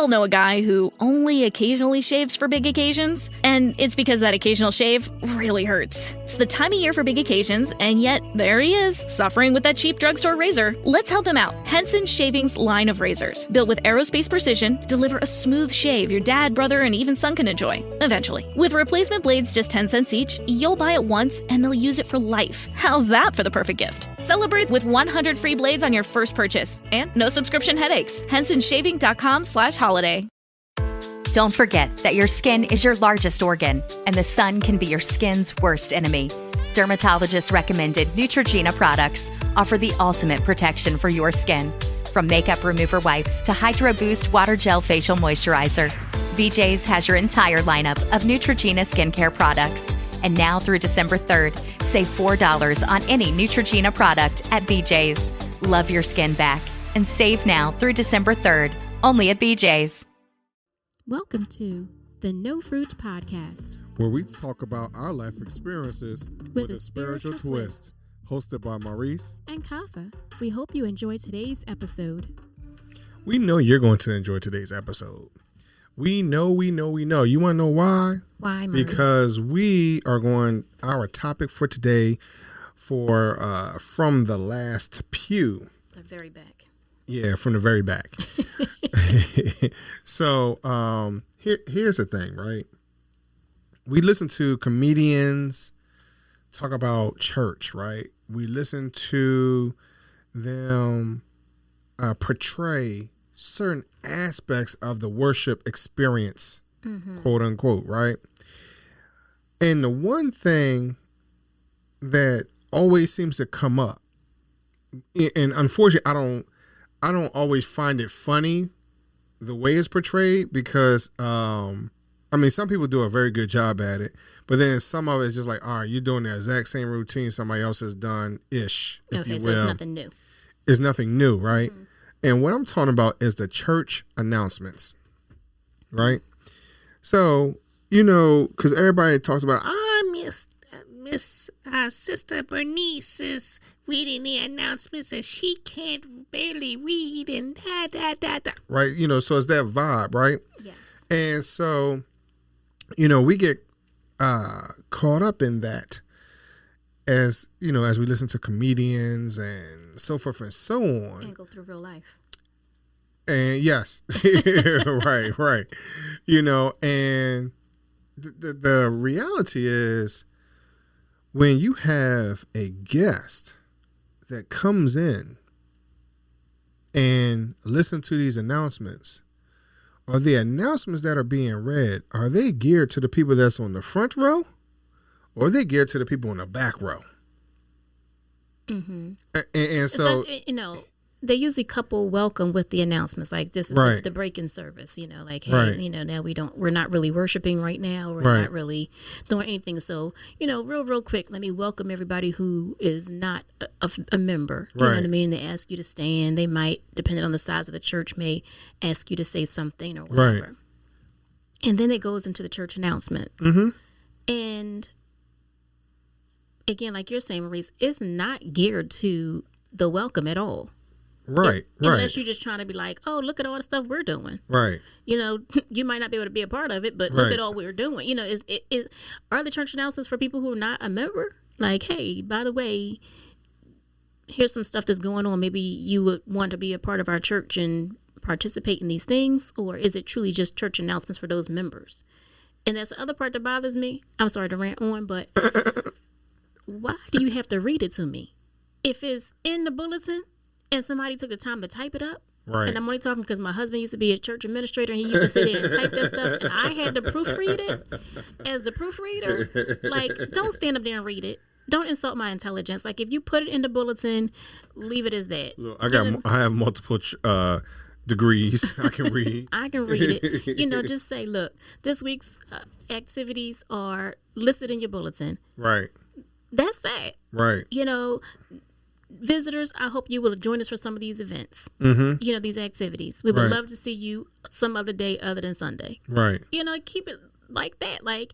all know a guy who only occasionally shaves for big occasions, and it's because that occasional shave really hurts. It's the time of year for big occasions, and yet there he is, suffering with that cheap drugstore razor. Let's help him out. Henson Shaving's line of razors, built with aerospace precision, deliver a smooth shave your dad, brother, and even son can enjoy, eventually. With replacement blades just 10 cents each, you'll buy it once and they'll use it for life. How's that for the perfect gift? Celebrate with 100 free blades on your first purchase, and no subscription headaches. HensonShaving.com/holiday. Don't forget that your skin is your largest organ, and the sun can be your skin's worst enemy. Dermatologist recommended Neutrogena products offer the ultimate protection for your skin. From makeup remover wipes to Hydro Boost Water Gel Facial Moisturizer, BJ's has your entire lineup of Neutrogena skincare products. And now through December 3rd, save $4 on any Neutrogena product at BJ's. Love your skin back and save now through December 3rd, only at BJ's. Welcome to the No Fruit Podcast, where we talk about our life experiences with a spiritual twist. Hosted by Maurice and Kafa. We hope you enjoy today's episode. We know you're going to enjoy today's episode. We know. You want to know why? Why, Maurice? Because we are going, our topic for today from the Last Pew. The very back. Yeah, from the very back. So here's the thing, right? We listen to comedians talk about church, right? We listen to them portray certain aspects of the worship experience, quote unquote, right? And the one thing that always seems to come up, and unfortunately, I don't always find it funny the way it's portrayed, because some people do a very good job at it, but then some of it's just like, all right, you're doing the exact same routine somebody else has done ish, if you will. So it's nothing new. It's nothing new, right? Mm-hmm. And what I'm talking about is the church announcements, right? So, because everybody talks about, Miss Sister Bernice is reading the announcements and she can't barely read and da. Right? So it's that vibe, right? Yes. And so, we get caught up in that as we listen to comedians and so forth and so on. And go through real life. And yes, right. And the reality is, when you have a guest that comes in and listen to these announcements, or the announcements that are being read, are they geared to the people that's on the front row, or are they geared to the people on the back row? Mm-hmm. And so, they usually couple welcome with the announcements, like this is right. the break-in service, like, hey, right. Now we're not really worshiping right now. We're right. not really doing anything. So, real quick, let me welcome everybody who is not a member. You right. know what I mean? They ask you to stand. They might, depending on the size of the church, may ask you to say something or whatever. Right. And then it goes into the church announcements. Mm-hmm. And again, like you're saying, Maurice, it's not geared to the welcome at all. Right, Unless you're just trying to be like, oh, look at all the stuff we're doing. Right. You might not be able to be a part of it, but look at all we're doing. Are the church announcements for people who are not a member? Like, hey, by the way, here's some stuff that's going on. Maybe you would want to be a part of our church and participate in these things. Or is it truly just church announcements for those members? And that's the other part that bothers me. I'm sorry to rant on, but why do you have to read it to me? If it's in the bulletin, and somebody took the time to type it up. Right. And I'm only talking because my husband used to be a church administrator, and he used to sit there and type that stuff, and I had to proofread it. As the proofreader, like, don't stand up there and read it. Don't insult my intelligence. Like, if you put it in the bulletin, leave it as that. Look, I have multiple degrees. I can read. I can read it. Just say, look, this week's activities are listed in your bulletin. Right. That's that. Right. Visitors, I hope you will join us for some of these events. Mm-hmm. These activities. We would right. love to see you some other day other than Sunday. Right. Keep it like that. Like,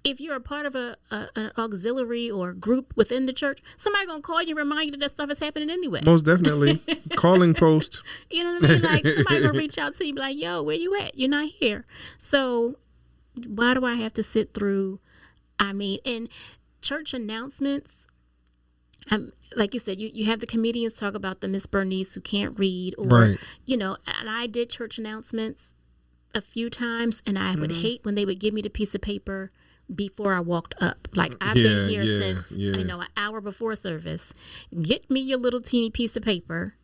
if you're a part of an auxiliary or group within the church, somebody gonna call you and remind you that stuff is happening anyway. Most definitely. Calling post. You know what I mean? Like, somebody gonna reach out to you, be like, yo, where you at? You're not here. So why do I have to sit through, and church announcements, like you said, you have the comedians talk about the Miss Bernice who can't read, or, right. And I did church announcements a few times, and I would hate when they would give me the piece of paper before I walked up. Like, I've been here since, an hour before service. Get me your little teeny piece of paper,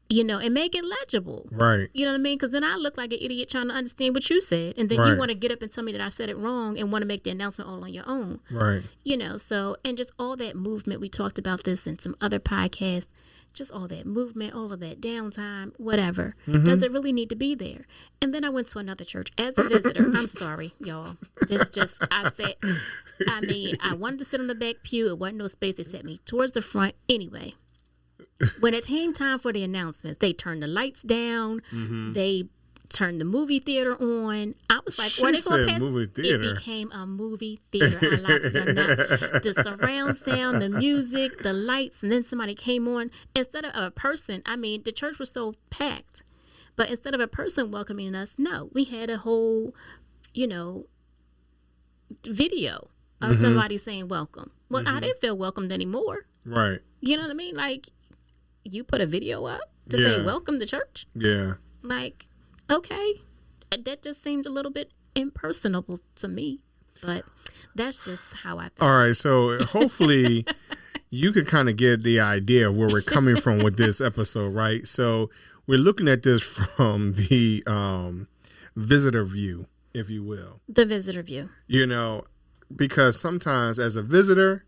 and make it legible. Right. You know what I mean? Because then I look like an idiot trying to understand what you said. And then you want to get up and tell me that I said it wrong and want to make the announcement all on your own. Right. So, and just all that movement. We talked about this in some other podcasts. Just all that movement, all of that downtime, whatever. Does it really need to be there? And then I went to another church as a visitor. I'm sorry, y'all. I said, I wanted to sit on the back pew. It wasn't no space. They set me towards the front. Anyway, when it came time for the announcements, they turned the lights down. They turned the movie theater on. I was like, "What they gonna pass?" Movie theater. It became a movie theater. I lied to you not. The surround sound, the music, the lights, and then somebody came on. Instead of a person, the church was so packed, but instead of a person welcoming us, no, we had a whole, video of somebody saying welcome. Well, I didn't feel welcomed anymore. Right. You know what I mean? Like, you put a video up to say welcome to church? Yeah. Like, okay. That just seemed a little bit impersonal to me. But that's just how I feel. All right. So hopefully you can kind of get the idea of where we're coming from with this episode, right? So we're looking at this from the visitor view, if you will. The visitor view. Because sometimes as a visitor,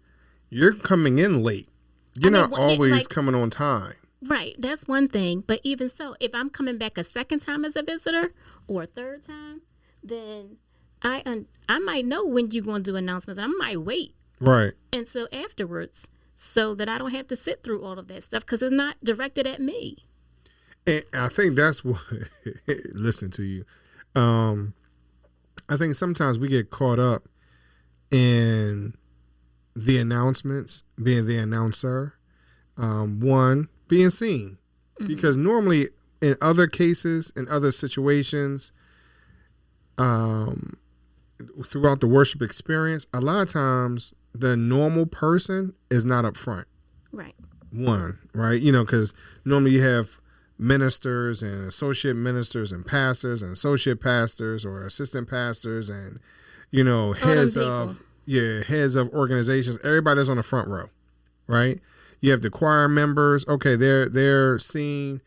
you're coming in late. You're not always coming on time. Right. That's one thing. But even so, if I'm coming back a second time as a visitor or a third time, then I might know when you're going to do announcements. I might wait. Right. Until afterwards, so that I don't have to sit through all of that stuff, because it's not directed at me. And I think that's what, listen to you. I think sometimes we get caught up in the announcements, being the announcer, being seen. Because normally in other cases, in other situations, throughout the worship experience, a lot of times the normal person is not up front. Right. Right? Because normally you have ministers and associate ministers and pastors and associate pastors or assistant pastors and, heads of organizations. Everybody's on the front row, right? You have the choir members. Okay, they're seen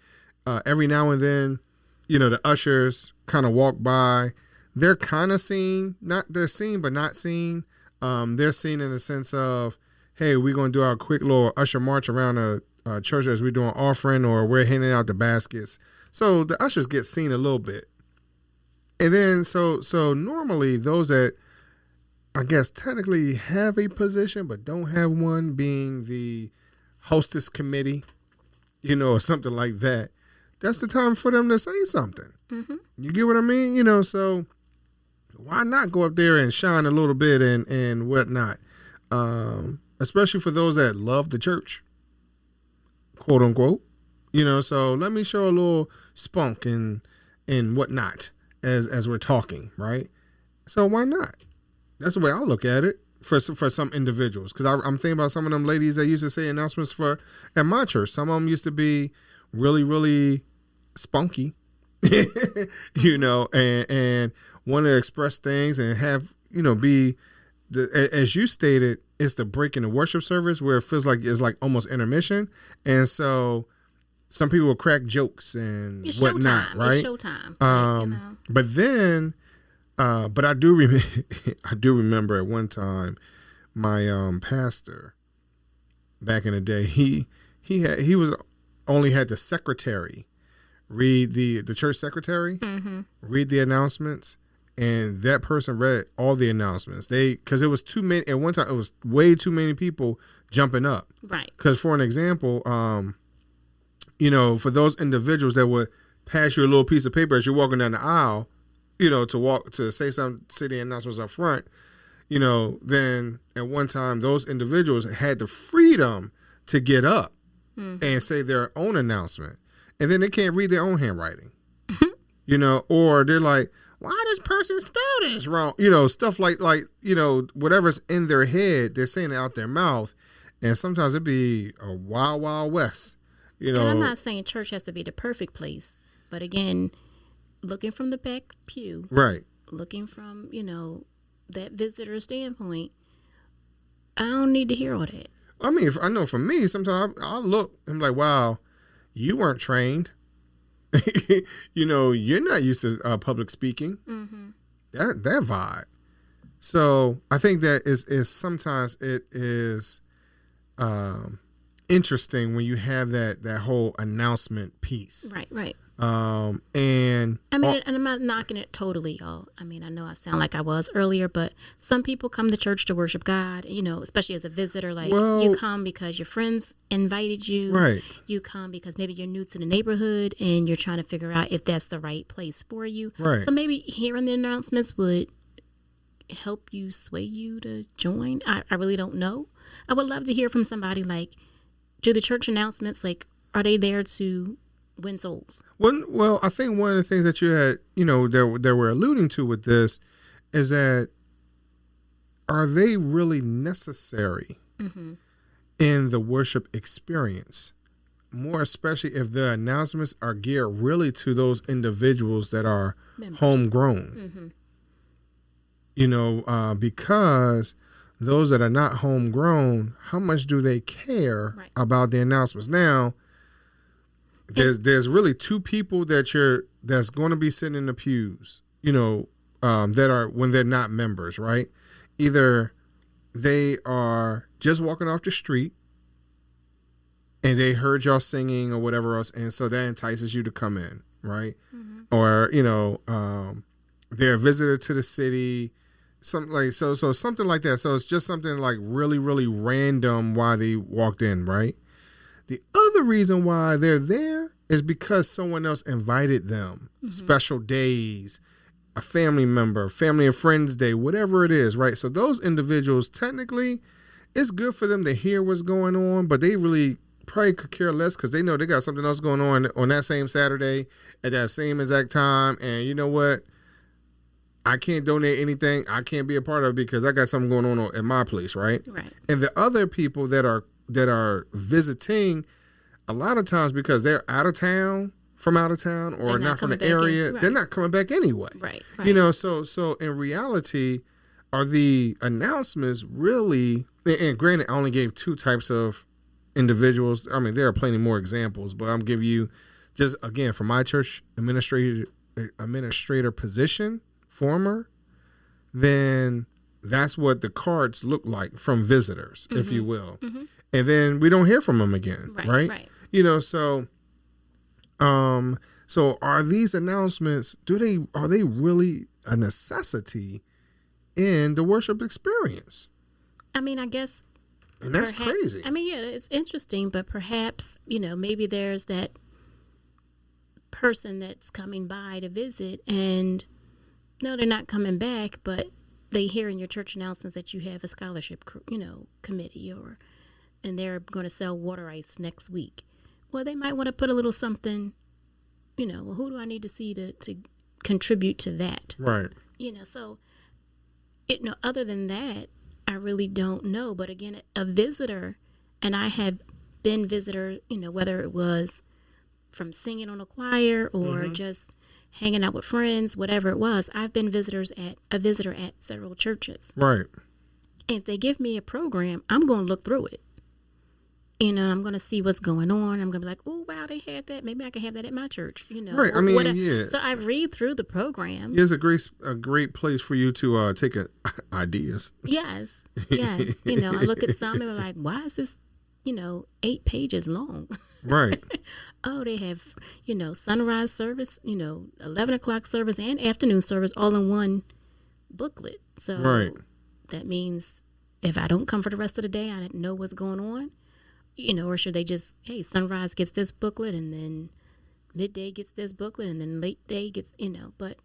every now and then. The ushers kind of walk by. They're kind of seen. They're seen but not seen. They're seen in the sense of, hey, we're going to do our quick little usher march around a church as we're doing offering, or we're handing out the baskets. So the ushers get seen a little bit. And then so normally those that I guess technically have a position but don't have one, being the hostess committee, or something like that, that's the time for them to say something. You get what I mean? So why not go up there and shine a little bit and whatnot? Especially for those that love the church, quote unquote. So let me show a little spunk and whatnot as we're talking, right? So why not? That's the way I look at it for some individuals. Because I'm thinking about some of them ladies that used to say announcements at my church. Some of them used to be really, really spunky, and want to express things and have, be, as you stated, it's the break in the worship service where it feels like it's like almost intermission. And so some people will crack jokes and it's whatnot, showtime. right? It's showtime. But then, but I do remember at one time, my pastor back in the day, he only had the secretary read the church secretary read the announcements, and that person read all the announcements. Because it was too many at one time. It was way too many people jumping up. Right. Because for an example, for those individuals that would pass you a little piece of paper as you're walking down the aisle, to say the announcements up front, then at one time those individuals had the freedom to get up and say their own announcement. And then they can't read their own handwriting, or they're like, why this person spell this wrong? Stuff like, whatever's in their head, they're saying it out their mouth. And sometimes it'd be a wild, wild west, And I'm not saying church has to be the perfect place. But again, looking from the back pew. Right. Looking from, that visitor standpoint, I don't need to hear all that. I mean, I know for me, sometimes I'll look, I'm like, wow, you weren't trained. You're not used to public speaking. Mm-hmm. That vibe. So I think that is sometimes it is interesting when you have that whole announcement piece. Right. And I'm not knocking it totally, y'all. I mean, I know I sound like I was earlier, but some people come to church to worship God, especially as a visitor. Like, you come because your friends invited you. Right. You come because maybe you're new to the neighborhood and you're trying to figure out if that's the right place for you. Right. So maybe hearing the announcements would help you, sway you to join. I really don't know. I would love to hear from somebody, like, do the church announcements, like, are they there to win souls? Well, I think one of the things that you had, that we're alluding to with this is that are they really necessary in the worship experience? More especially if the announcements are geared really to those individuals that are homegrown. Because those that are not homegrown, how much do they care about the announcements? Now, there's really two people that's going to be sitting in the pews, that are when they're not members, right? Either they are just walking off the street and they heard y'all singing or whatever else, and so that entices you to come in, right? Or they're a visitor to the city, something like so something like that. So it's just something like really, really random why they walked in, right? The other reason why they're there is because someone else invited them. Special days, a family member, family and friends day, whatever it is, right? So those individuals, technically, it's good for them to hear what's going on, but they really probably could care less because they know they got something else going on that same Saturday at that same exact time. And you know what? I can't donate anything. I can't be a part of it because I got something going on at my place, right? Right. And the other people that are visiting, a lot of times because they're from out of town or not from the area, they're not coming back anyway. Right. So in reality, are the announcements really, and granted, I only gave two types of individuals. I mean, there are plenty more examples, but I'm giving you just, again, from my church administrator position, former, then that's what the cards look like from visitors, if you will. And then we don't hear from them again, right? So are these announcements, are they really a necessity in the worship experience? I mean, I guess. And that's crazy. I mean, yeah, it's interesting, but perhaps, maybe there's that person that's coming by to visit and no, they're not coming back, but they hear in your church announcements that you have a scholarship, committee and they're going to sell water ice next week. Well, they might want to put a little something, well, who do I need to see to contribute to that? Right. So, other than that, I really don't know. But again, a visitor, and I have been visitor, whether it was from singing on a choir or just hanging out with friends, whatever it was, I've been a visitor at several churches. Right. And if they give me a program, I'm going to look through it. I'm going to see what's going on. I'm going to be like, oh, wow, they have that. Maybe I can have that at my church, Right. I mean, yeah. So I read through the program. It's a great place for you to take ideas. Yes. I look at some and I'm like, why is this, 8 pages long? Right. Oh, they have, sunrise service, 11 o'clock service and afternoon service all in one booklet. So that means if I don't come for the rest of the day, I didn't know what's going on. Or should they just, hey, sunrise gets this booklet and then midday gets this booklet and then late day gets, but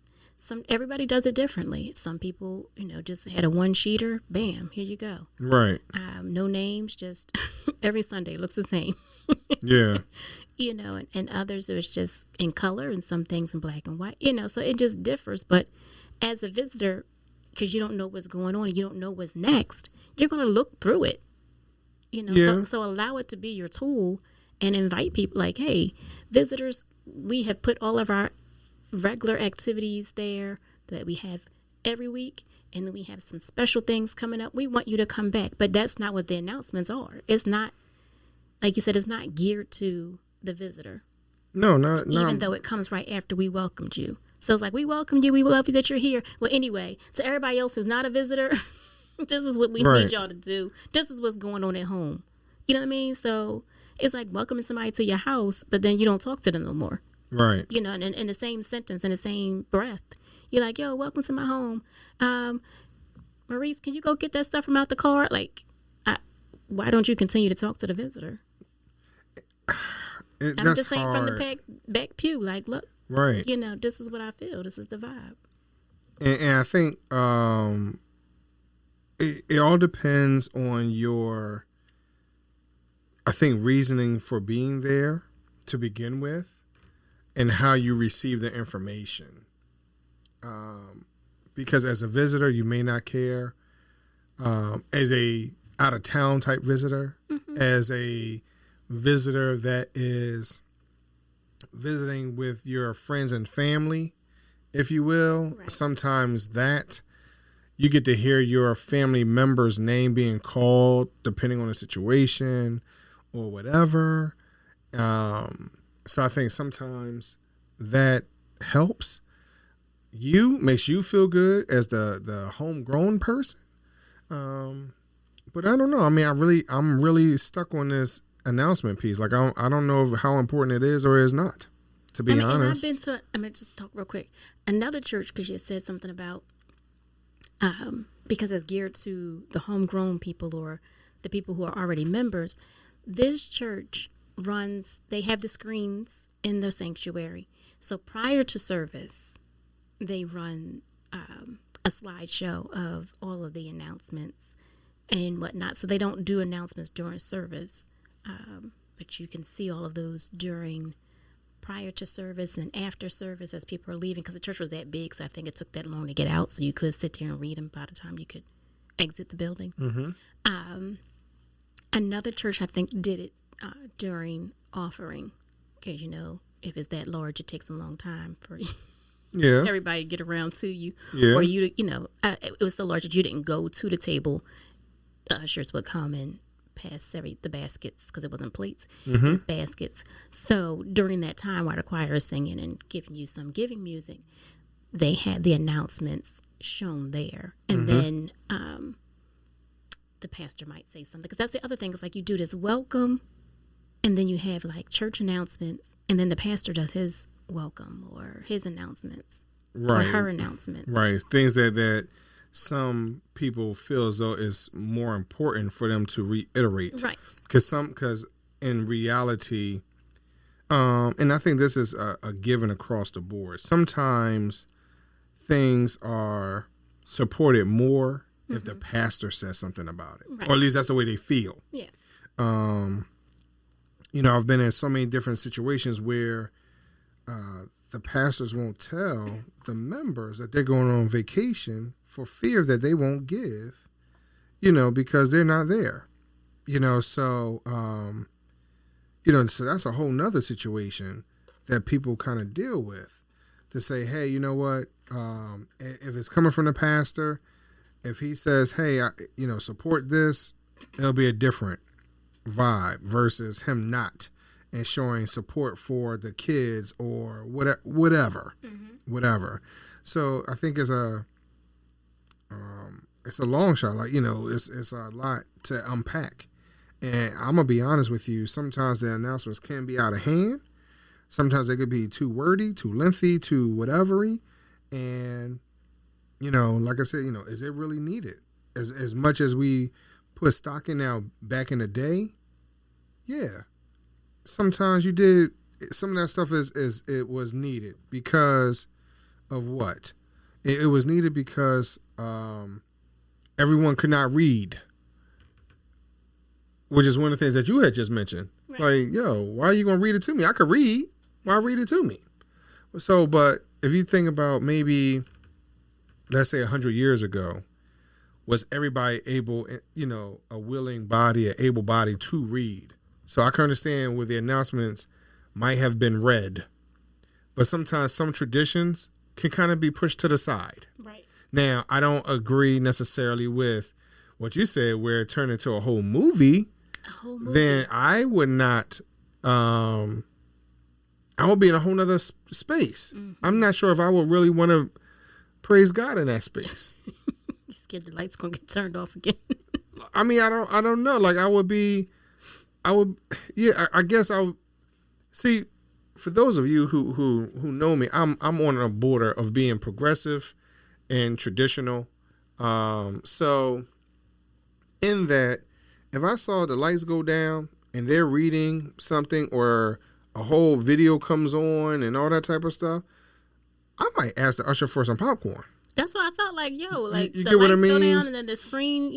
everybody does it differently. Some people, just had a one-sheeter, bam, here you go. Right. No names, just every Sunday looks the same. Yeah. And others, it was just in color and some things in black and white, so it just differs. But as a visitor, because you don't know what's going on and you don't know what's next, you're going to look through it, Yeah. So allow it to be your tool and invite people like, hey, visitors, we have put all of our regular activities there that we have every week, and then we have some special things coming up. We want you to come back. But that's not what the announcements are. It's not, like you said, it's not geared to the visitor. No, not even though it comes right after we welcomed you. So it's like, we welcomed you, we love you that you're here. Well, anyway, to everybody else who's not a visitor, this is what we need y'all to do. This is what's going on at home. You know what I mean? So it's like welcoming somebody to your house, but then you don't talk to them no more. Right. And in the same sentence, in the same breath, you're like, yo, welcome to my home. Maurice, can you go get that stuff from out the car? Like, why don't you continue to talk to the visitor? I'm just saying hard. From the back pew, like, look, right. This is what I feel. This is the vibe. And I think it all depends on your, I think, reasoning for being there to begin with. And how you receive the information. Because as a visitor, you may not care. As a out-of-town type visitor, as a visitor that is visiting with your friends and family, if you will, right. Sometimes that you get to hear your family member's name being called, depending on the situation or whatever. So I think sometimes that helps you, makes you feel good as the homegrown person. But I don't know. I mean, I'm really stuck on this announcement piece. Like, I don't know how important it is or is not, to be honest. And I'm going to just talk real quick. Another church, because you said something about, because it's geared to the homegrown people or the people who are already members. This church they have the screens in the sanctuary. So prior to service, they run a slideshow of all of the announcements and whatnot. So they don't do announcements during service, but you can see all of those prior to service and after service as people are leaving, because the church was that big, so I think it took that long to get out, so you could sit there and read them by the time you could exit the building. Mm-hmm. Another church, I think, did it during offering, because, if it's that large, it takes a long time for everybody to get around to you. Yeah. Or it was so large that you didn't go to the table. The ushers would come and pass the baskets, because it wasn't plates. Mm-hmm. It was baskets. So during that time while the choir is singing and giving you some giving music, they had the announcements shown there. And then the pastor might say something, because that's the other thing. It's like you do this welcome, and then you have like church announcements, and then the pastor does his welcome or his announcements, right, or her announcements, right? Things that some people feel as though is more important for them to reiterate, right? Because in reality, and I think this is a given across the board. Sometimes things are supported more if the pastor says something about it, right, or at least that's the way they feel. Yeah. I've been in so many different situations where the pastors won't tell the members that they're going on vacation for fear that they won't give, because they're not there, so, so that's a whole nother situation that people kind of deal with, to say, hey, you know what, if it's coming from the pastor, if he says, hey, support this, it'll be a different vibe versus him not and showing support for the kids or whatever. So I think it's a long shot. Like, it's a lot to unpack. And I'm gonna be honest with you. Sometimes the announcements can be out of hand. Sometimes they could be too wordy, too lengthy, too whatevery. And like I said, is it really needed? As much as we put stock in now back in the day, yeah. Sometimes you did some of that stuff it was needed because of what? It was needed because everyone could not read, which is one of the things that you had just mentioned. Right. Like, yo, why are you going to read it to me? I could read. Why read it to me? So, but if you think about maybe, let's say 100 years ago, was everybody able, a willing body, an able body to read? So I can understand where the announcements might have been read, but sometimes some traditions can kind of be pushed to the side. Right. Now, I don't agree necessarily with what you said, where it turned into a whole movie. Then I would not, I would be in a whole nother space. Mm-hmm. I'm not sure if I would really want to praise God in that space. Scared the light's gonna get turned off again. I mean, I don't know. Like I guess I would see. For those of you who know me, I'm on a border of being progressive and traditional. So in that, if I saw the lights go down and they're reading something or a whole video comes on and all that type of stuff, I might ask the usher for some popcorn. That's why I felt like, you the get what I lights mean? go down and then the screen,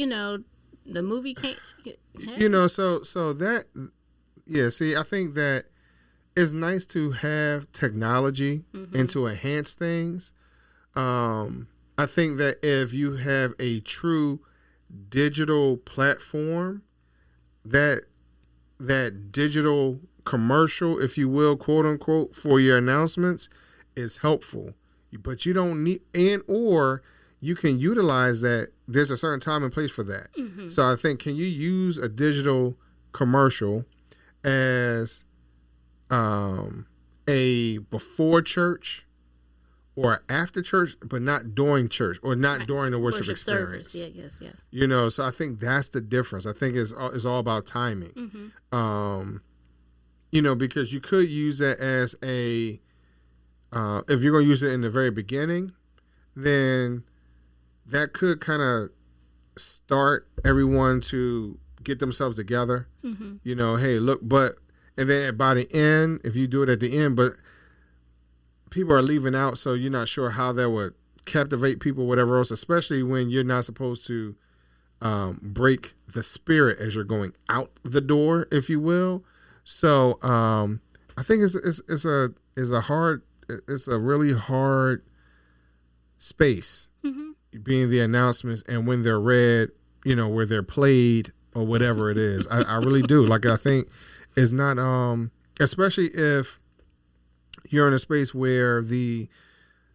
the movie can't. So that, yeah. See, I think that it's nice to have technology and to enhance things. I think that if you have a true digital platform, that digital commercial, if you will, quote unquote, for your announcements is helpful. But you don't need, or you can utilize that. There's a certain time and place for that. Mm-hmm. So I think, can you use a digital commercial as a before church or after church, but not during church or not during the worship experience? Service. Yeah, yes. So I think that's the difference. I think it's all about timing. Mm-hmm. Because you could use that as a, if you're going to use it in the very beginning, then that could kind of start everyone to get themselves together. Mm-hmm. Hey, look, and then by the end, if you do it at the end, but people are leaving out, so you're not sure how that would captivate people, whatever else, especially when you're not supposed to break the spirit as you're going out the door, if you will. So I think it's a really hard space, being the announcements and when they're read, where they're played or whatever it is. I really do. Like, I think it's not, especially if you're in a space where the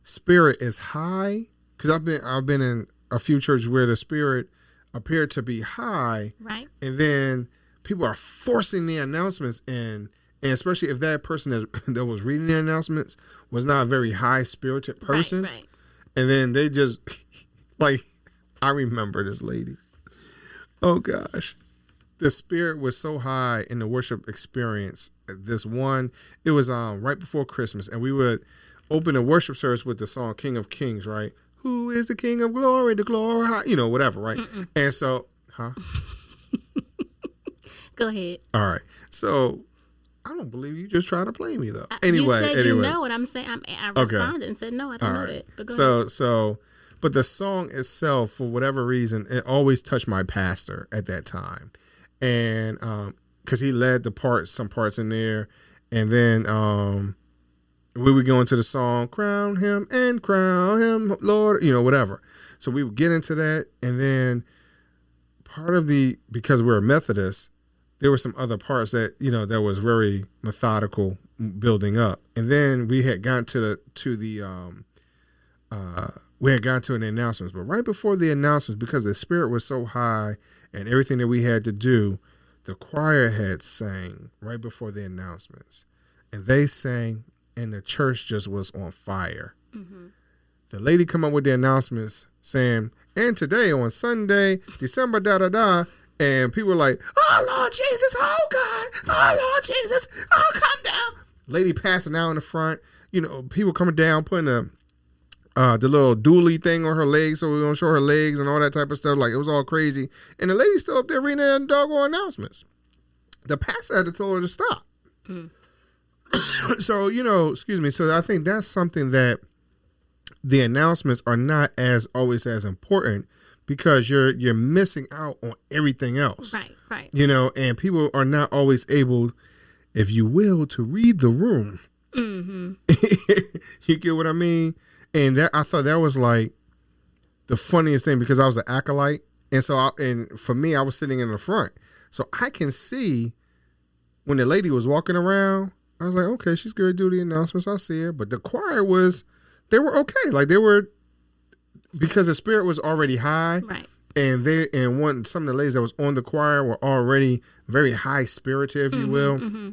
spirit is high, because I've been in a few churches where the spirit appeared to be high, right? And then people are forcing the announcements in. And especially if that person that was reading the announcements was not a very high-spirited person. Right. And then they just, like, I remember this lady. Oh, gosh. The spirit was so high in the worship experience. It was right before Christmas. And we would open a worship service with the song King of Kings, right? Who is the King of Glory, the glory, whatever, right? And so, Go ahead. All right. So, I don't believe you just tried to play me, though. Anyway. You said you know what I'm saying. I responded and said, no, I don't know that. But go ahead. But the song itself, for whatever reason, it always touched my pastor at that time. And because he led some parts in there. And then we would go into the song, crown him, Lord, whatever. So we would get into that. And then because we're Methodists, there were some other parts that, that was very methodical building up. And then we had gotten to an announcements. But right before the announcements, because the spirit was so high and everything that we had to do, the choir had sang right before the announcements. And they sang, and the church just was on fire. Mm-hmm. The lady come up with the announcements saying, and today on Sunday, December da-da-da, and people were like, oh, Lord Jesus, oh, God, oh, Lord Jesus, oh, come down. Lady passing out in the front, people coming down, putting the little dually thing on her legs so we're going to show her legs and all that type of stuff. Like, it was all crazy. And the lady's still up there reading the doggone announcements. The pastor had to tell her to stop. So, excuse me. So I think that's something that the announcements are not as always as important because you're missing out on everything else. Right. You know, and people are not always able, if you will, to read the room. Mm-hmm. You get what I mean? And I thought that was like the funniest thing because I was an acolyte. And so, and for me, I was sitting in the front. So I can see when the lady was walking around, I was like, okay, she's going to do the announcements. I see her. But the choir they were okay. Like they were, because the spirit was already high. Right. And some of the ladies that was on the choir were already very high spirited, if you will. Mm-hmm.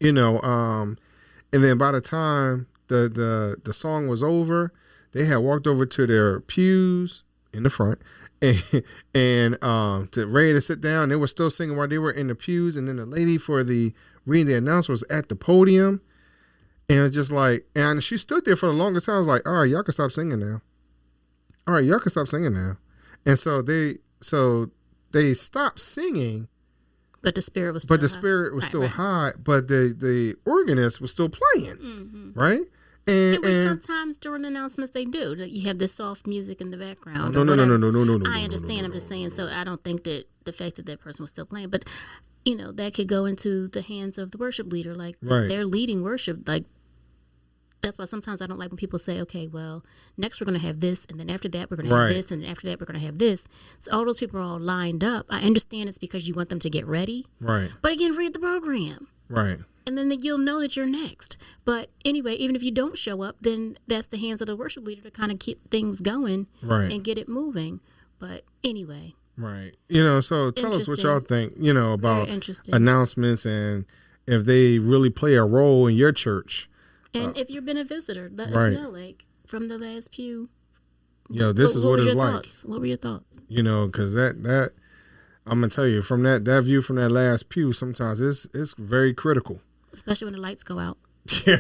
You know, and then by the time the song was over, they had walked over to their pews in the front and to ready to sit down. They were still singing while they were in the pews. And then the lady for the reading the announcement was at the podium. And it was just like, and she stood there for the longest time. I was like, all right, y'all can stop singing now. All right, y'all can stop singing now. And so they stopped singing. But the spirit was still high. But the organist was still playing, right? And sometimes during announcements they do. You have this soft music in the background. No. I understand. I'm just saying. So I don't think that the fact that person was still playing, but you know that could go into the hands of the worship leader. Like they're leading worship. Like that's why sometimes I don't like when people say, okay, well, next we're going to have this, and then after that we're going to have this, and then after that we're going to have this. So all those people are all lined up. I understand it's because you want them to get ready. Right. But again, read the program. Right. And then you'll know that you're next. But anyway, even if you don't show up, then that's the hands of the worship leader to kind of keep things going and get it moving. But anyway. Right. You know, so tell us what y'all think, you know, about announcements and if they really play a role in your church. And if you've been a visitor, let us know, like, from the Last Pew. This is what it's like. Thoughts? What were your thoughts? You know, because that I'm going to tell you, from that view from that Last Pew, sometimes it's very critical. Especially when the lights go out. Hey,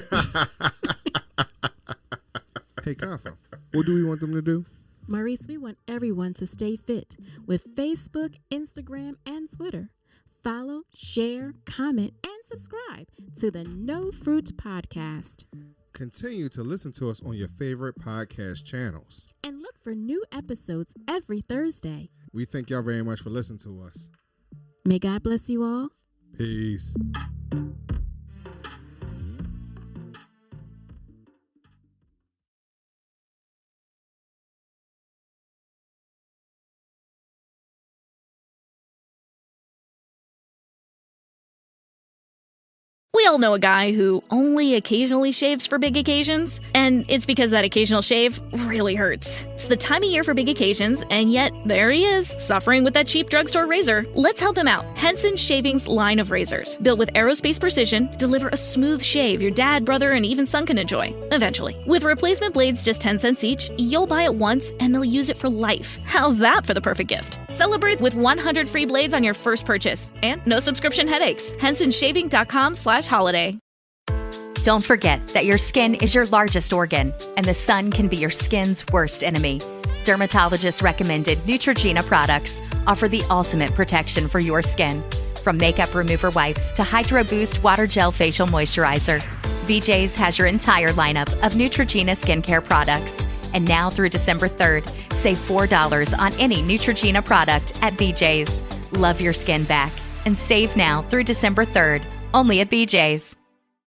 Kafa, what do we want them to do? Maurice, we want everyone to stay fit with Facebook, Instagram, and Twitter. Follow, share, comment, and subscribe to the No Fruit Podcast. Continue to listen to us on your favorite podcast channels. And look for new episodes every Thursday. We thank y'all very much for listening to us. May God bless you all. Peace. We all know a guy who only occasionally shaves for big occasions, and it's because that occasional shave really hurts. It's the time of year for big occasions, and yet there he is, suffering with that cheap drugstore razor. Let's help him out. Henson Shaving's line of razors, built with aerospace precision, deliver a smooth shave your dad, brother, and even son can enjoy, eventually. With replacement blades just 10 cents each, you'll buy it once, and they'll use it for life. How's that for the perfect gift? Celebrate with 100 free blades on your first purchase, and no subscription headaches. HensonShaving.com/holiday. Don't forget that your skin is your largest organ, and the sun can be your skin's worst enemy. Dermatologist-recommended Neutrogena products offer the ultimate protection for your skin. From makeup remover wipes to Hydro Boost Water Gel Facial Moisturizer, BJ's has your entire lineup of Neutrogena skincare products. And now through December 3rd, save $4 on any Neutrogena product at BJ's. Love your skin back and save now through December 3rd, only at BJ's.